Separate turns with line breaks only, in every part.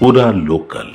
पूरा लोकल।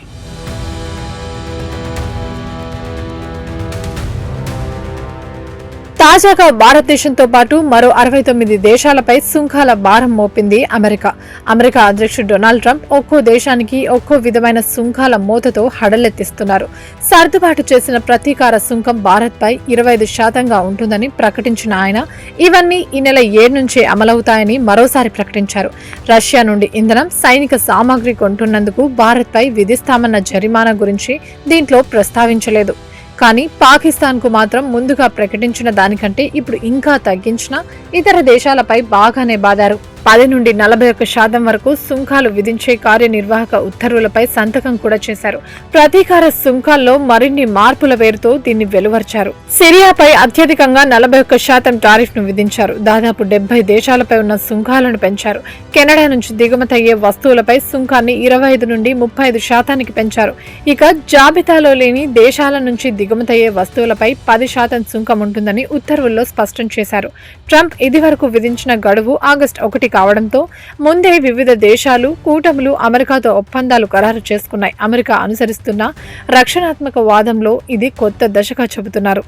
తాజాగా భారతదేశంతో పాటు మరో 69 దేశాలపై సుంకాల భారం మోపింది అమెరికా. అమెరికా అధ్యక్షుడు డొనాల్డ్ ట్రంప్ ఒక్కో దేశానికి ఒక్కో విధమైన సుంకాల మోతతో హడలెత్తిస్తున్నారు. సర్దుబాటు చేసిన ప్రతీకార సుంకం భారత్పై 25% ఉంటుందని ప్రకటించిన ఆయన ఇవన్నీ ఈ నెల 7 నుంచే అమలవుతాయని మరోసారి ప్రకటించారు. రష్యా నుండి ఇంధనం, సైనిక సామాగ్రి కొంటున్నందుకు భారత్పై విధిస్తామన్న జరిమానా గురించి దీంట్లో ప్రస్తావించలేదు. కానీ పాకిస్తాన్కు మాత్రం ముందుగా ప్రకటించిన దానికంటే ఇప్పుడు ఇంకా తగ్గించిన ఇతర దేశాలపై బాగానే బాదారు. 10 నుండి 41% వరకు సుంకాలు విధించే కార్యనిర్వాహక ఉత్తర్వులపై సంతకం కూడా చేశారు. ప్రతీకార సుంకాల్లో మరిన్ని మార్పుల పేరుతో దీన్ని వెలువరిచారు. సిరియాపై అత్యధికంగా 41% టారిఫ్ ను విధించారు. దాదాపు 70 దేశాలపై ఉన్న సుంకాలను పెంచారు. కెనడా నుంచి దిగుమతయ్యే వస్తువులపై సుంకాన్ని 25 నుండి 35% పెంచారు. ఇక జాబితాలో లేని దేశాల నుంచి దిగుమతయ్యే వస్తువులపై 10% సుంకం ఉంటుందని ఉత్తర్వుల్లో స్పష్టం చేశారు. ట్రంప్ ఇదివరకు విధించిన గడువు ఆగస్టు 1 కావడంతో ముందే వివిధ దేశాలు, కూటములు అమెరికాతో ఒప్పందాలు ఖరారు చేసుకున్నాయి. అమెరికా అనుసరిస్తున్న రక్షణాత్మక వాదంలో ఇది కొత్త దశగా చెబుతున్నారు.